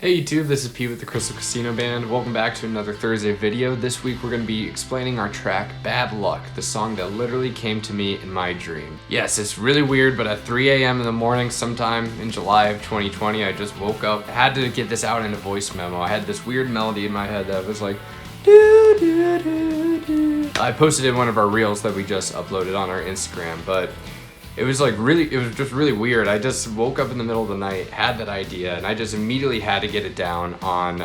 Hey YouTube, this is Pete with the Crystal Casino Band. Welcome back to another Thursday video. This week we're going to be explaining our track Bad Luck, the song that literally came to me in my dream. Yes, it's really weird, but at 3 a.m. in the morning sometime in July of 2020, I just woke up. I had to get this out in a voice memo. I had this weird melody in my head that was like, doo, doo, doo, doo. I posted it in one of our reels that we just uploaded on our Instagram, but it was just really weird. I just woke up in the middle of the night, had that idea, and I just immediately had to get it down on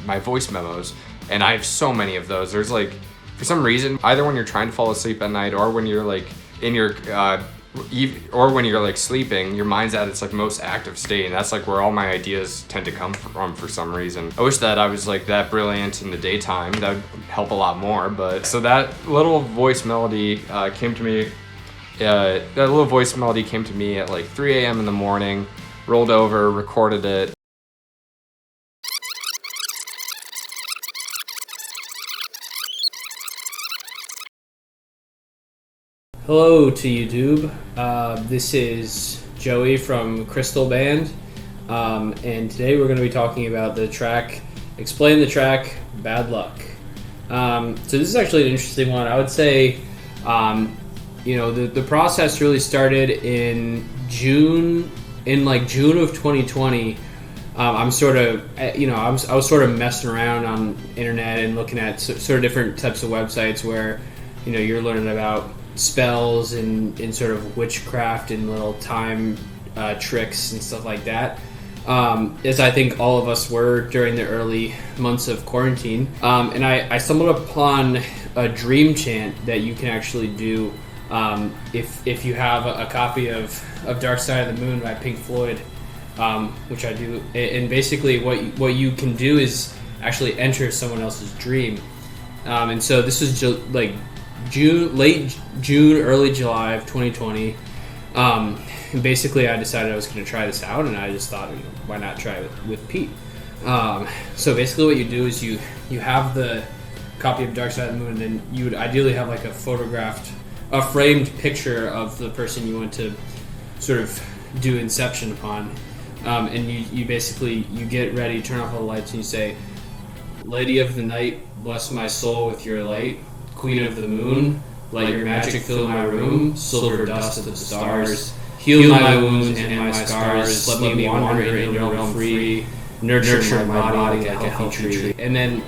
my voice memos. And I have so many of those. There's like, for some reason, either when you're trying to fall asleep at night or when you're like in your, or when you're like sleeping, your mind's at its like most active state. And that's like where all my ideas tend to come from for some reason. I wish that I was like that brilliant in the daytime. That would help a lot more. But so that little voice melody came to me. That little voice melody came to me at like 3 a.m. in the morning, rolled over, recorded it. Hello to YouTube. This is Joey from Crystal Band, and today we're going to be talking about the track, explain the track, Bad Luck. So this is actually an interesting one. I would say, the process really started in June of 2020. I was sort of messing around on internet and looking at sort of different types of websites where, you're learning about spells and sort of witchcraft and little time tricks and stuff like that. As I think all of us were during the early months of quarantine. And I stumbled upon a dream chant that you can actually do if you have a copy of Dark Side of the Moon by Pink Floyd, which I do. And basically what you can do is actually enter someone else's dream. And so this was late June, early July of 2020. And basically I decided I was going to try this out, and I just thought, why not try it with Pete? So basically what you do is you have the copy of Dark Side of the Moon, and then you would ideally have like a framed picture of the person you want to sort of do Inception upon. And you basically get ready, turn off all the lights, and you say, Lady of the Night, bless my soul with your light. Queen of the Moon, let your magic fill my room. Silver dust of the stars, heal my wounds and my scars. Let me wander in your realm free. Nurture my body like a healthy tree. And then,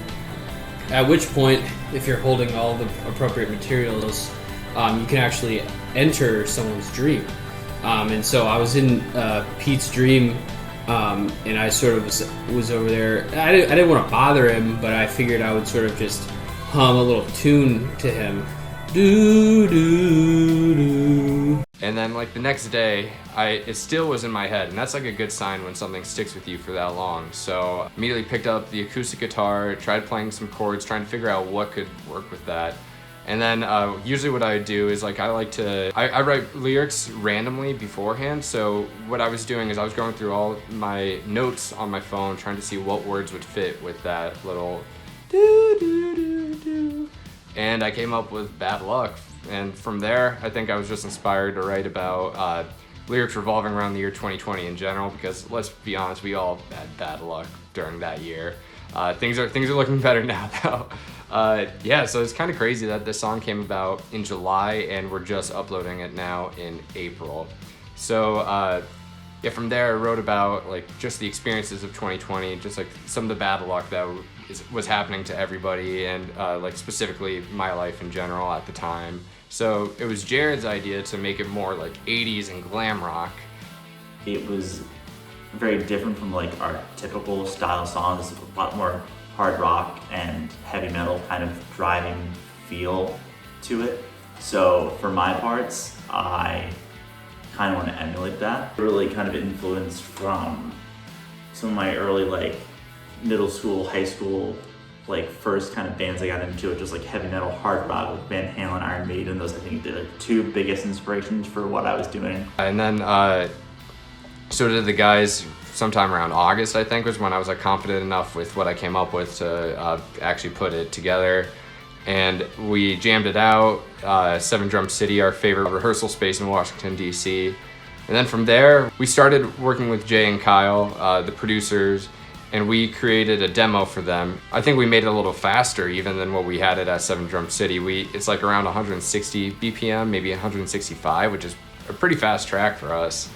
at which point, if you're holding all the appropriate materials, you can actually enter someone's dream. And so I was in Pete's dream, and I sort of was over there. I didn't want to bother him, but I figured I would sort of just hum a little tune to him. Do, do, do. And then like the next day, it still was in my head, and that's like a good sign when something sticks with you for that long. So immediately picked up the acoustic guitar, tried playing some chords, trying to figure out what could work with that. And then usually what I would do is like I write lyrics randomly beforehand. So what I was doing is I was going through all my notes on my phone, trying to see what words would fit with that little do do do do. And I came up with Bad Luck. And from there, I think I was just inspired to write about lyrics revolving around the year 2020 in general, because let's be honest, we all had bad luck during that year. Things are looking better now though. So it's kind of crazy that this song came about in July and we're just uploading it now in April. So from there I wrote about like just the experiences of 2020, just like some of the bad luck that was happening to everybody, and like specifically my life in general at the time. So it was Jarrod's idea to make it more like 80s and glam rock. It was very different from like our typical style songs, a lot more hard rock and heavy metal kind of driving feel to it. So for my parts, I kind of want to emulate that. Really kind of influenced from some of my early like middle school, high school, like first kind of bands I got into, just like heavy metal, hard rock with Van Halen, Iron Maiden. Those I think the two biggest inspirations for what I was doing. And then so did the guys. Sometime around August, I think, was when I was like confident enough with what I came up with to actually put it together. And we jammed it out. 7 Drum City, our favorite rehearsal space in Washington, D.C. And then from there, we started working with Jay and Kyle, the producers, and we created a demo for them. I think we made it a little faster even than what we had it at 7 Drum City. It's like around 160 BPM, maybe 165, which is a pretty fast track for us.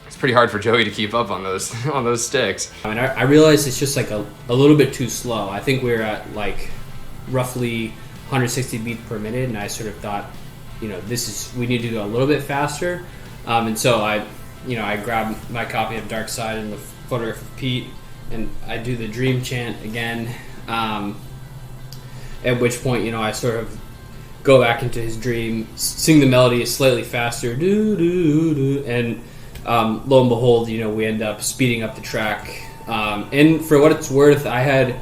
It's pretty hard for Joey to keep up on those on those sticks. I mean, I realized it's just like a little bit too slow. I think we're at like roughly 160 beats per minute, and I sort of thought, we need to go a little bit faster. And so I grabbed my copy of Dark Side and the photograph of Pete, and I do the Dream chant again. At which point, I sort of go back into his dream, sing the melody slightly faster, and lo and behold, we end up speeding up the track. And for what it's worth, I had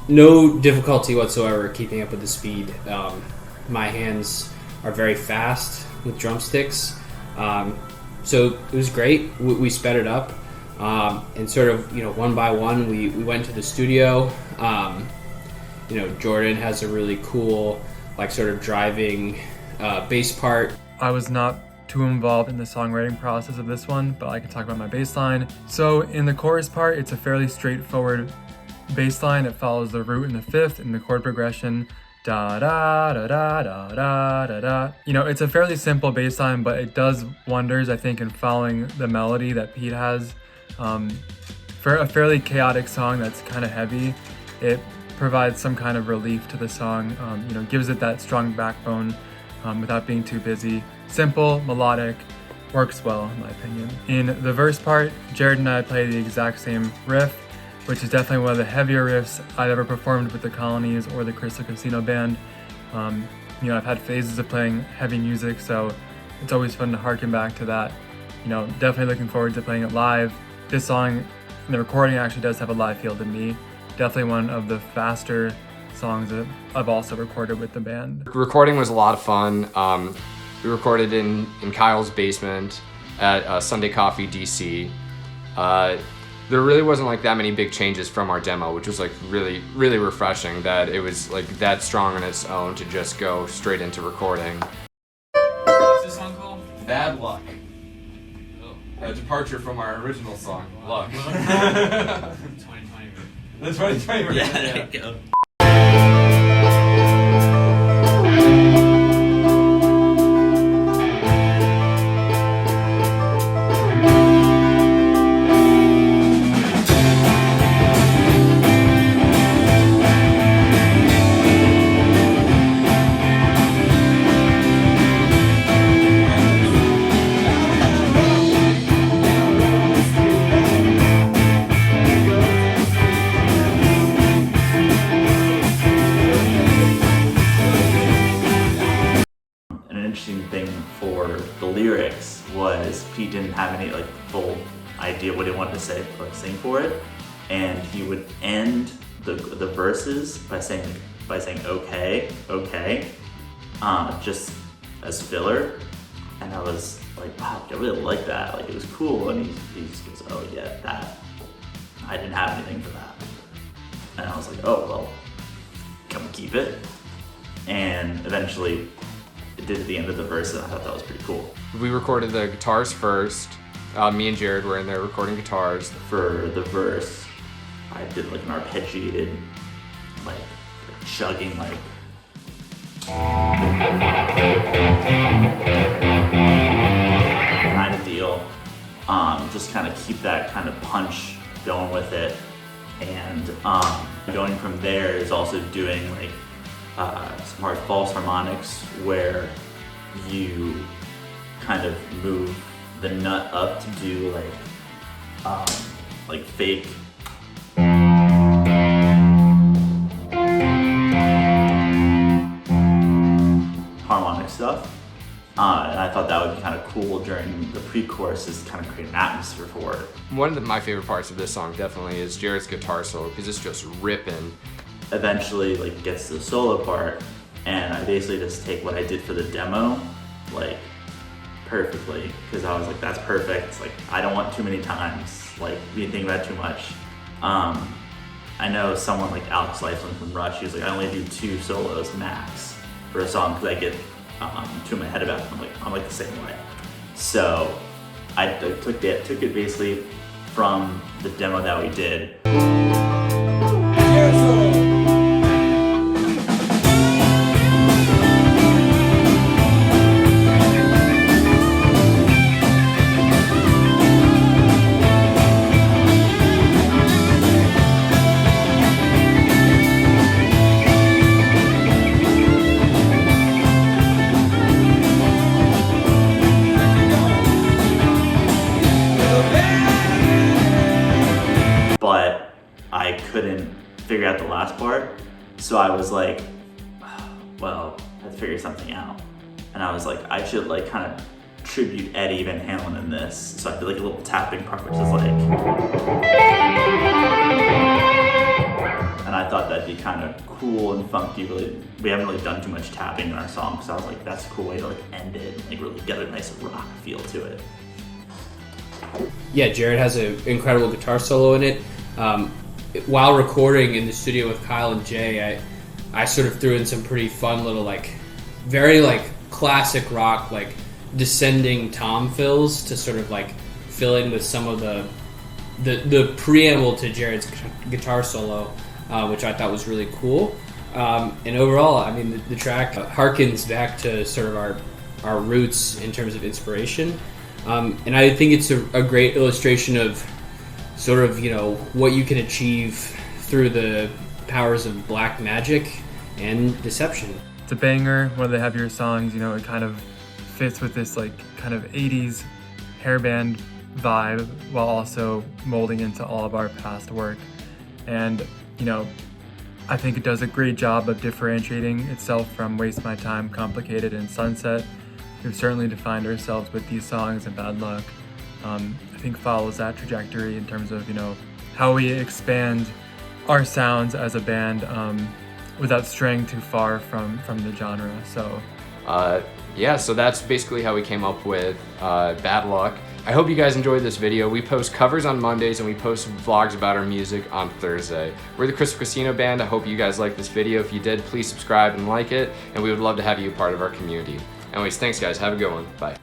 no difficulty whatsoever keeping up with the speed. My hands are very fast with drumsticks. So it was great. We sped it up, and sort of, one by one, we went to the studio. Jordan has a really cool, like, sort of driving bass part. I was not too involved in the songwriting process of this one, but I can talk about my bass line. So in the chorus part, it's a fairly straightforward bass line. It follows the root and the fifth in the chord progression. Da da da da da da da da. It's a fairly simple bass line, but it does wonders, I think, in following the melody that Pete has. For a fairly chaotic song that's kind of heavy, it provides some kind of relief to the song. Gives it that strong backbone without being too busy. Simple, melodic, works well in my opinion. In the verse part, Jarrod and I play the exact same riff, which is definitely one of the heavier riffs I've ever performed with the Colonies or the Crystal Casino Band. I've had phases of playing heavy music, so it's always fun to harken back to that. Definitely looking forward to playing it live. This song, the recording actually does have a live feel to me. Definitely one of the faster songs that I've also recorded with the band. Recording was a lot of fun. We recorded in Kyle's basement at Sunday Coffee DC. There really wasn't like that many big changes from our demo, which was like really, really refreshing that it was like that strong on its own to just go straight into recording. What's this song called? Bad Luck. Oh. A departure from our original song, Luck. 2020. The 2020 version. Yeah, there you go. For the lyrics was Pete didn't have any like full idea what he wanted to say, like sing for it, and he would end the verses by saying okay, just as filler, and I was like, wow, I really like that, like it was cool, and he just goes, oh yeah, that I didn't have anything for that, and I was like, oh well, can we keep it? And eventually it did at the end of the verse, and I thought that was pretty cool. We recorded the guitars first. Me and Jarrod were in there recording guitars. For the verse, I did like an arpeggiated, like chugging, like kind of deal. Just kind of keep that kind of punch going with it, and going from there is also doing like some false harmonics where you kind of move the nut up to do like fake harmonic stuff. And I thought that would be kind of cool during the pre-chorus, is kind of create an atmosphere for it. One of my favorite parts of this song definitely is Jarrod's guitar solo, because it's just ripping. Eventually like gets to the solo part, and I basically just take what I did for the demo like perfectly, because I was like, that's perfect. It's like, I don't want too many times, like me thinking about it too much. I know someone like Alex Leifland from Rush, he was like, I only do 2 solos max for a song because I get too in my head about it. I'm like the same way. So I took it basically from the demo that we did. But I couldn't figure out the last part, so I was like, well, I have to figure something out. And I was like, I should like kind of tribute Eddie Van Halen in this. So I did like a little tapping part, which is like, and I thought that'd be kind of cool and funky. Really, we haven't really done too much tapping in our song, so I was like, that's a cool way to like end it, and like really get a nice rock feel to it. Yeah, Jarrod has an incredible guitar solo in it. While recording in the studio with Kyle and Jay, I sort of threw in some pretty fun little like, very like classic rock like descending tom fills to sort of like fill in with some of the preamble to Jarrod's guitar solo, which I thought was really cool. And overall, I mean, the track harkens back to sort of our roots in terms of inspiration. And I think it's a great illustration of sort of, you know, what you can achieve through the powers of black magic and deception. It's a banger, one of the heavier songs. You know, it kind of fits with this like kind of 80s hairband vibe while also molding into all of our past work. And, you know, I think it does a great job of differentiating itself from Waste My Time, Complicated, and Sunset. We've certainly defined ourselves with these songs, and Bad Luck I think follows that trajectory in terms of, you know, how we expand our sounds as a band without straying too far from the genre. So yeah, so that's basically how we came up with Bad Luck. I hope you guys enjoyed this video. We post covers on Mondays and we post vlogs about our music on Thursday. We're the Crystal Casino Band. I hope you guys liked this video. If you did, please subscribe and like it, and we would love to have you a part of our community. Anyways, thanks guys, have a good one, bye.